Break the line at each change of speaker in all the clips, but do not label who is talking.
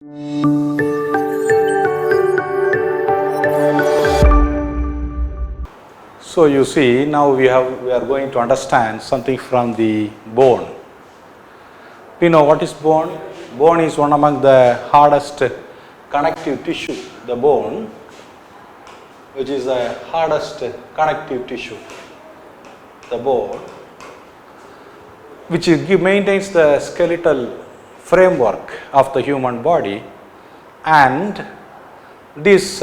So you see, now we are going to understand something from the bone. We know what is bone. Bone is one among the hardest connective tissue. The bone, which is the hardest connective tissue. The bone, which maintains the skeletal framework of the human body, and this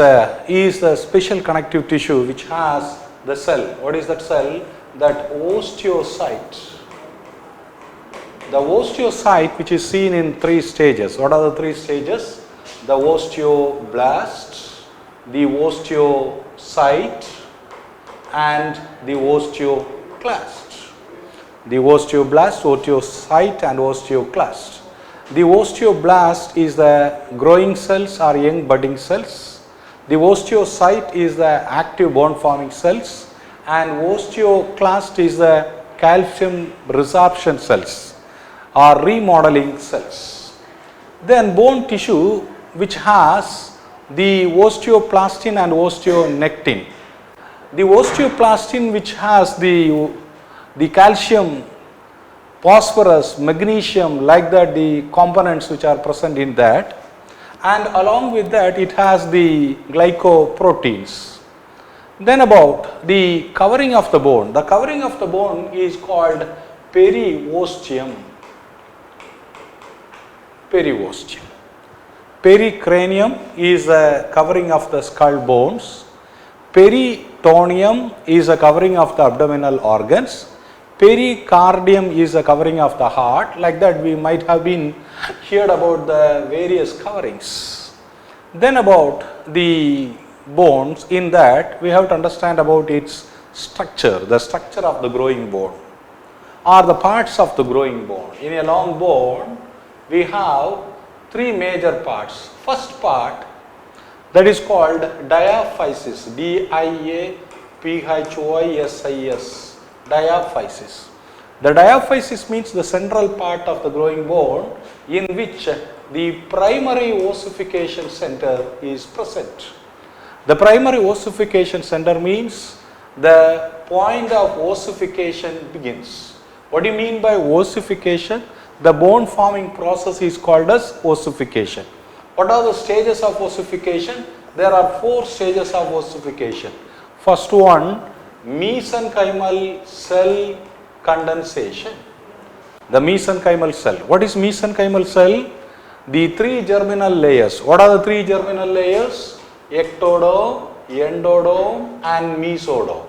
is the special connective tissue which has the cell. What is that cell? That osteocyte. The osteocyte, which is seen in three stages. What are the three stages? The osteoblast, the osteocyte, and the osteoclast. The osteoblast, osteocyte, and osteoclast. The osteoblast is the growing cells or young budding cells. The osteocyte is the active bone forming cells, and osteoclast is the calcium resorption cells or remodeling cells. Then bone tissue, which has the osteoplastin and osteonectin. The osteoplastin, which has the calcium, phosphorus, magnesium, like that, the components which are present in that, and along with that it has the glycoproteins. Then about the covering of the bone. The covering of the bone is called periosteum. Periosteum. Pericranium is the covering of the skull bones. Peritoneum is a covering of the abdominal organs. Pericardium is a covering of the heart. Like that, we might have been heard about the various coverings. Then about the bones, in that we have to understand about its structure, the structure of the growing bone, or the parts of the growing bone. In a long bone, we have three major parts. First part, that is called diaphysis, D-I-A-P-H-Y-S-I-S, diaphysis. The diaphysis means the central part of the growing bone in which the primary ossification center is present. The primary ossification center means the point of ossification begins. What do you mean by ossification? The bone forming process is called as ossification. What are the stages of ossification? There are four stages of ossification. First one, mesenchymal cell condensation. The mesenchymal cell. What is mesenchymal cell? The three germinal layers. What are the three germinal layers? Ectodome, endodome, and mesodome.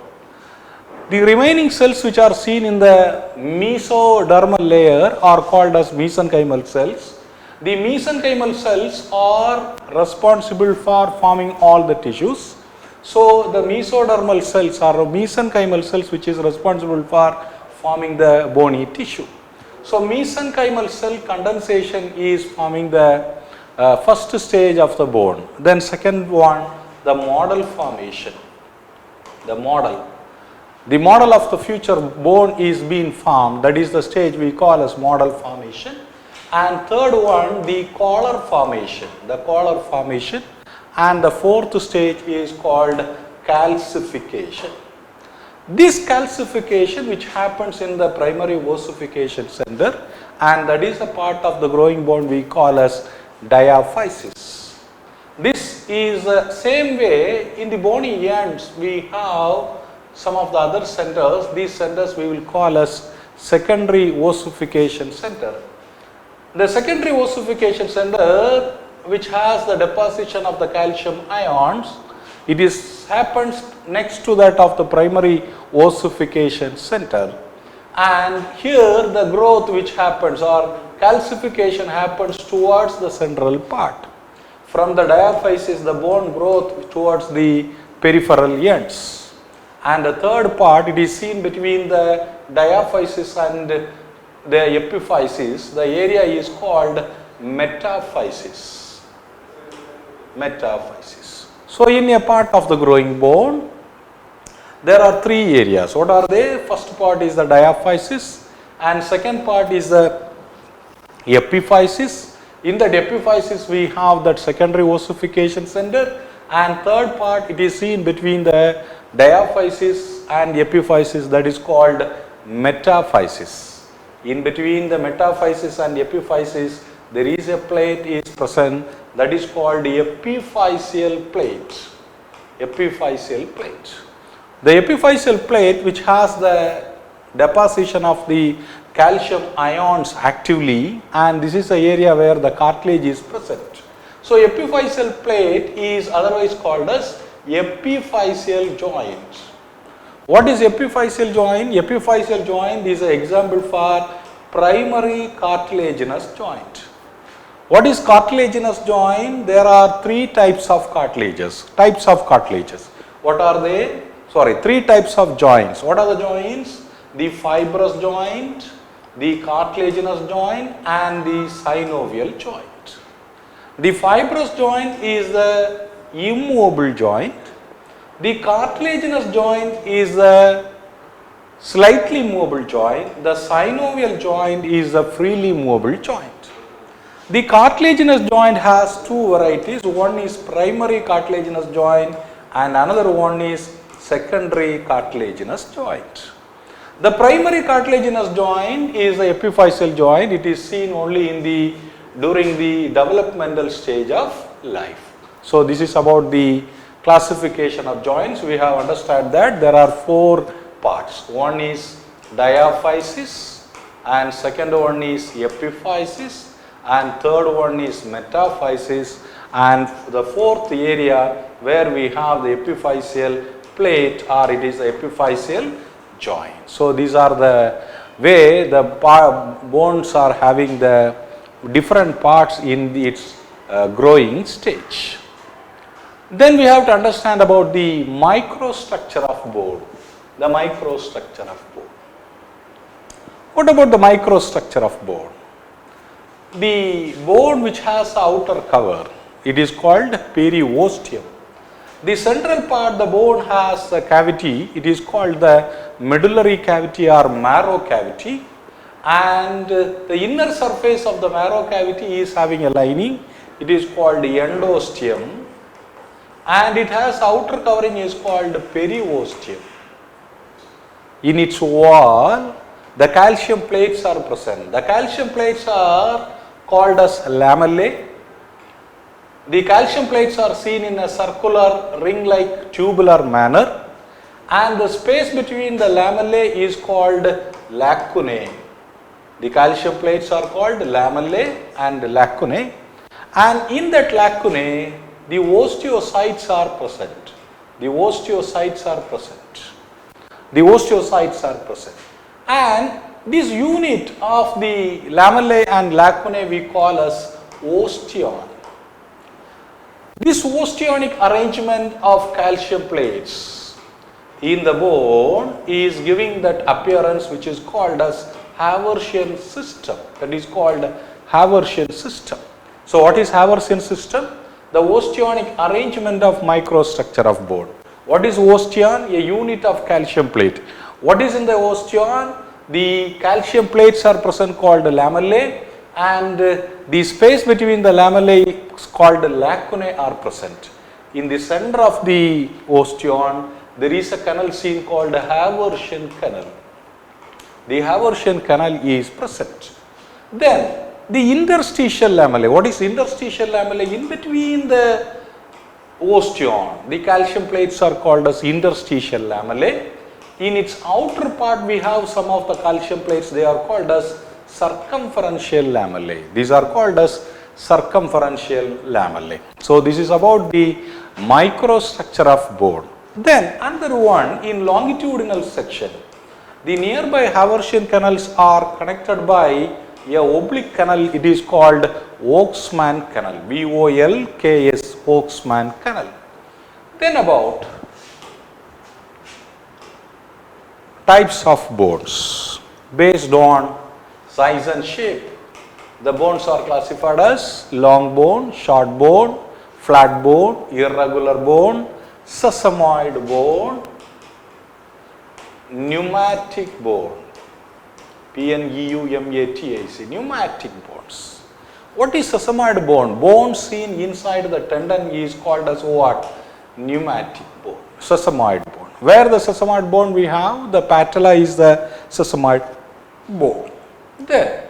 The remaining cells which are seen in the mesodermal layer are called as mesenchymal cells. The mesenchymal cells are responsible for forming all the tissues. So the mesodermal cells are mesenchymal cells which is responsible for forming the bony tissue. So mesenchymal cell condensation is forming the first stage of the bone. Then second one, the model formation. The model of the future bone is being formed. That is the stage we call as model formation. And third one, the collar formation. The collar formation. And the fourth stage is called calcification. This calcification, which happens in the primary ossification center, and that is a part of the growing bone we call as diaphysis. This is the same way in the bony ends. We have some of the other centers. These centers we will call as secondary ossification center. The secondary ossification center, which has the deposition of the calcium ions, it happens next to that of the primary ossification center, and here the growth which happens or calcification happens towards the central part. From the diaphysis, the bone growth towards the peripheral ends, and the third part, it is seen between the diaphysis and the epiphysis. The area is called metaphysis. Metaphysis. So in a part of the growing bone, there are three areas. What are they? First part is the diaphysis, and second part is the epiphysis. In that epiphysis we have that secondary ossification center, and third part it is seen between the diaphysis and epiphysis, that is called metaphysis. In between the metaphysis and epiphysis there is a plate is present, that is called epiphyseal plate. Epiphyseal plate. The epiphyseal plate, which has the deposition of the calcium ions actively, and this is the area where the cartilage is present. So epiphyseal plate is otherwise called as epiphyseal joint. What is epiphyseal joint? Epiphyseal joint is an example for primary cartilaginous joint. What is cartilaginous joint? There are three types of cartilages. What are they? Three types of joints. What are the joints? The fibrous joint, the cartilaginous joint, and the synovial joint. The fibrous joint is the immobile joint. The cartilaginous joint is the slightly mobile joint. The synovial joint is a freely mobile joint. The cartilaginous joint has two varieties. One is primary cartilaginous joint and another one is secondary cartilaginous joint. The primary cartilaginous joint is the epiphyseal joint. It is seen only during the developmental stage of life. So this is about the classification of joints. We have understood that there are four parts. One is diaphysis, and second one is epiphysis, and third one is metaphysis, and the fourth area where we have the epiphyseal plate, or it is the epiphyseal joint. So these are the way the bones are having the different parts in its growing stage. Then we have to understand about the microstructure of bone. The microstructure of bone. What about the microstructure of bone? The bone which has outer cover, it is called periosteum. The central part, the bone has a cavity, it is called the medullary cavity or marrow cavity, and the inner surface of the marrow cavity is having a lining, it is called endosteum, and it has outer covering is called periosteum. In its wall, the calcium plates are present. The calcium plates are called as lamellae. The calcium plates are seen in a circular ring-like tubular manner, and the space between the lamellae is called lacunae. The calcium plates are called lamellae and lacunae, and in that lacunae the osteocytes are present. The osteocytes are present. The osteocytes are present. And this unit of the lamellae and lacunae we call as osteon. This osteonic arrangement of calcium plates in the bone is giving that appearance which is called as Haversian system. That is called Haversian system. So what is Haversian system? The osteonic arrangement of microstructure of bone. What is osteon? A unit of calcium plate. What is in the osteon? The calcium plates are present called lamellae, and the space between the lamellae is called lacunae are present. In the center of the osteon there is a canal seen called Haversian canal. The Haversian canal is present. Then the interstitial lamellae. What is interstitial lamellae? In between the osteon, the calcium plates are called as interstitial lamellae. In its outer part we have some of the calcium plates, they are called as circumferential lamellae. These are called as circumferential lamellae. So this is about the microstructure of bone. Then another one in longitudinal section. The nearby Haversian canals are connected by a oblique canal, it is called Volkmann canal, Volks, Volkmann canal. Then about types of bones based on size and shape. The bones are classified as long bone, short bone, flat bone, irregular bone, sesamoid bone, pneumatic bone. Pneumatic, pneumatic bones. What is sesamoid bone? Bone seen inside the tendon is called as what? Pneumatic bone, sesamoid bone. Where the sesamoid bone we have, the patella is the sesamoid bone. Then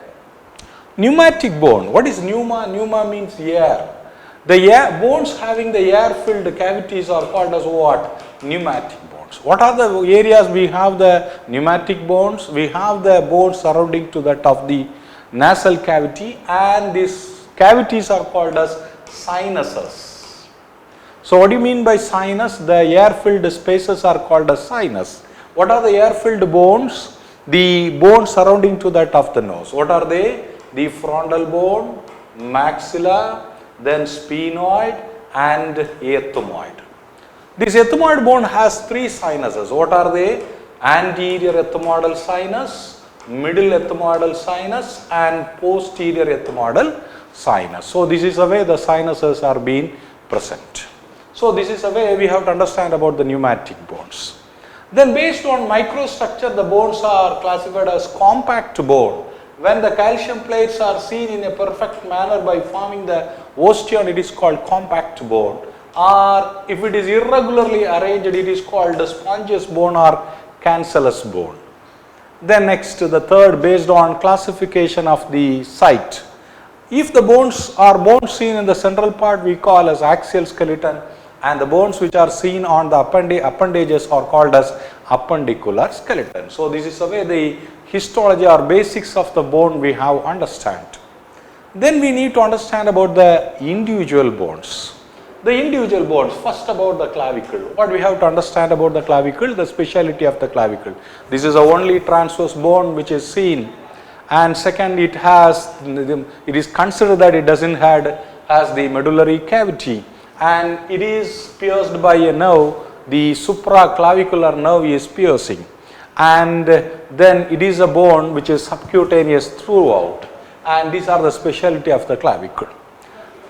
pneumatic bone. What is pneuma? Pneuma means air. The air bones having the air-filled cavities are called as what? Pneumatic bones. What are the areas we have the pneumatic bones? We have the bones surrounding to that of the nasal cavity, and these cavities are called as sinuses. So what do you mean by sinus? The air-filled spaces are called as sinus. What are the air-filled bones? The bones surrounding to that of the nose. What are they? The frontal bone, maxilla, then sphenoid and ethmoid. This ethmoid bone has three sinuses. What are they? Anterior ethmoidal sinus, middle ethmoidal sinus and posterior ethmoidal sinus. So this is the way the sinuses are being present. So this is the way we have to understand about the pneumatic bones. Then based on microstructure, the bones are classified as compact bone. When the calcium plates are seen in a perfect manner by forming the osteon, it is called compact bone. Or if it is irregularly arranged, it is called the spongious bone or cancellous bone. Then next, the third, based on classification of the site. If the bones are bones seen in the central part, we call as axial skeleton, and the bones which are seen on the appendages are called as appendicular skeleton. So this is the way the histology or basics of the bone we have understand. Then we need to understand about the individual bones. The individual bones, first about the clavicle. What we have to understand about the clavicle? The speciality of the clavicle. This is the only transverse bone which is seen, and second, it is considered that it doesn't has the medullary cavity, and it is pierced by a nerve. The supraclavicular nerve is piercing, and then it is a bone which is subcutaneous throughout, and these are the speciality of the clavicle.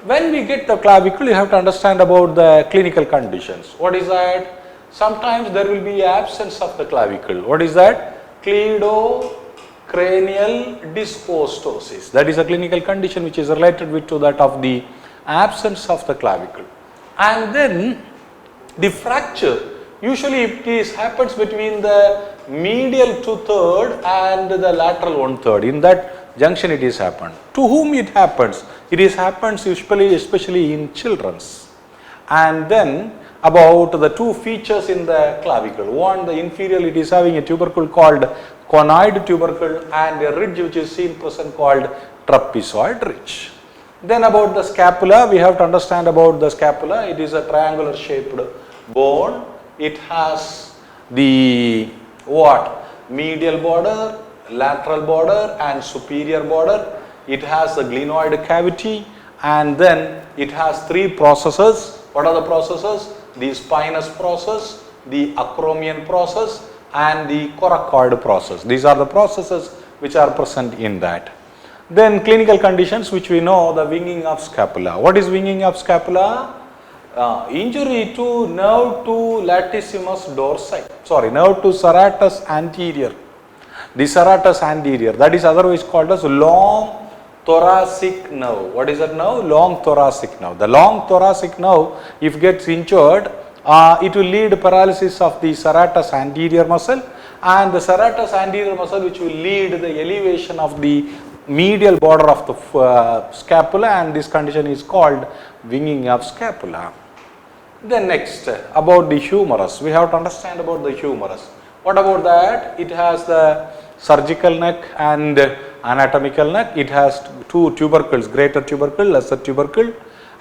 When we get the clavicle, you have to understand about the clinical conditions. What is that? Sometimes there will be absence of the clavicle. What is that? Cleidocranial dysostosis. That is a clinical condition which is related with to that of the absence of the clavicle. And then the fracture, usually it happens between the medial 2/3 and the lateral 1/3. In that junction it is happened. To whom it happens? It is happens usually, especially in children's. And then about the two features in the clavicle. One, the inferior, it is having a tubercle called conoid tubercle, and a ridge which is seen present called trapezoid ridge. Then about the scapula, we have to understand about the scapula. It is a triangular shaped bone. It has the what? Medial border, lateral border and superior border. It has a glenoid cavity, and then it has three processes. What are the processes? The spinous process, the acromion process and the coracoid process. These are the processes which are present in that. Then clinical conditions which we know, the winging of scapula. What is winging of scapula? Injury to nerve to latissimus dorsi, nerve to serratus anterior. The serratus anterior, that is otherwise called as long thoracic nerve. What is that nerve? Long thoracic nerve. The long thoracic nerve, if gets injured, it will lead paralysis of the serratus anterior muscle, and the serratus anterior muscle which will lead the elevation of the medial border of the scapula, and this condition is called winging of scapula. Then next, about the humerus. We have to understand about the humerus. What about that? It has the surgical neck and anatomical neck. It has two tubercles, greater tubercle, lesser tubercle,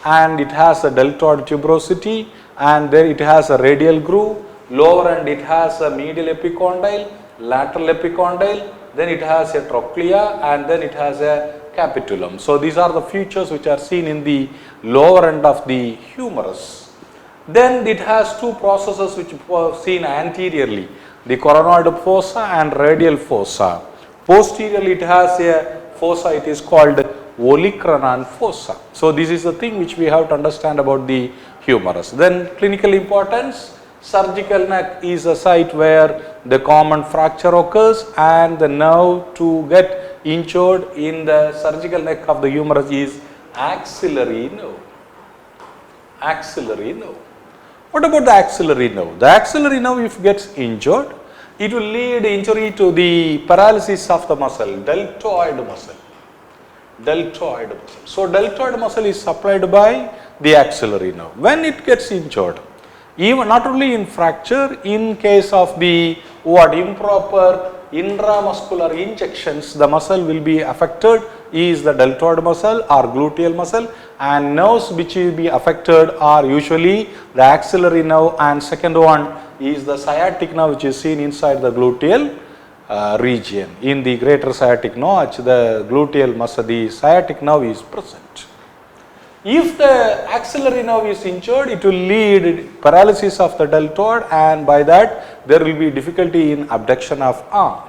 and it has a deltoid tuberosity, and then it has a radial groove. Lower end it has a medial epicondyle, lateral epicondyle, then it has a trochlea, and then it has a capitulum. So these are the features which are seen in the lower end of the humerus. Then it has two processes which were seen anteriorly, the coronoid fossa and radial fossa. Posteriorly it has a fossa, it is called olecranon fossa. So this is the thing which we have to understand about the humerus. Then clinical importance, surgical neck is a site where the common fracture occurs, and the nerve to get injured in the surgical neck of the humerus is axillary nerve. Axillary nerve. What about the axillary nerve? The axillary nerve, if gets injured, it will lead injury to the paralysis of the muscle, deltoid muscle. Deltoid muscle. So, deltoid muscle is supplied by the axillary nerve. When it gets injured, even not only in fracture, in case of the improper intramuscular injections, the muscle will be affected is the deltoid muscle or gluteal muscle, and nerves which will be affected are usually the axillary nerve, and second one is the sciatic nerve, which is seen inside the gluteal region. In the greater sciatic notch, the gluteal muscle, the sciatic nerve is present. If the axillary nerve is injured, it will lead paralysis of the deltoid, and by that there will be difficulty in abduction of arm.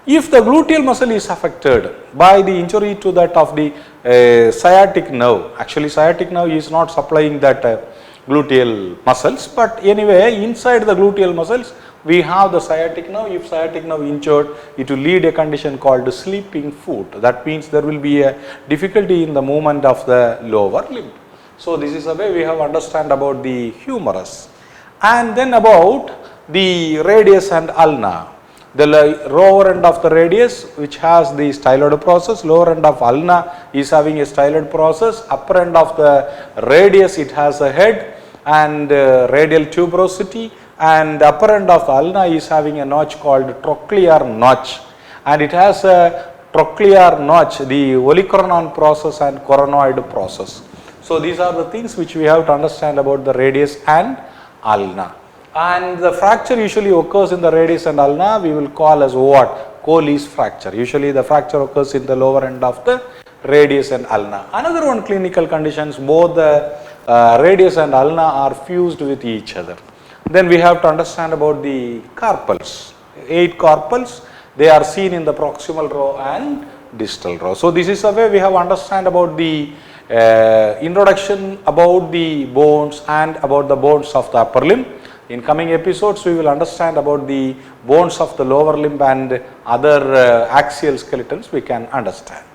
If the gluteal muscle is affected by the injury to that of the sciatic nerve, actually sciatic nerve is not supplying that gluteal muscles, but anyway inside the gluteal muscles we have the sciatic nerve. If sciatic nerve injured, it will lead a condition called sleeping foot. That means there will be a difficulty in the movement of the lower limb. So, this is the way we have understand about the humerus. And then about the radius and ulna. The lower end of the radius, which has the styloid process, lower end of ulna is having a styloid process, upper end of the radius it has a head and radial tuberosity, and upper end of the ulna is having a notch called trochlear notch, and it has a trochlear notch, the olecranon process and coronoid process. So, these are the things which we have to understand about the radius and ulna. And the fracture usually occurs in the radius and ulna, we will call as what? Colles fracture. Usually the fracture occurs in the lower end of the radius and ulna. Another one, clinical conditions, both the radius and ulna are fused with each other. Then we have to understand about the carpals. 8 carpals, they are seen in the proximal row and distal row. So, this is the way we have understand about the introduction about the bones and about the bones of the upper limb. In coming episodes, we will understand about the bones of the lower limb and other axial skeletons we can understand.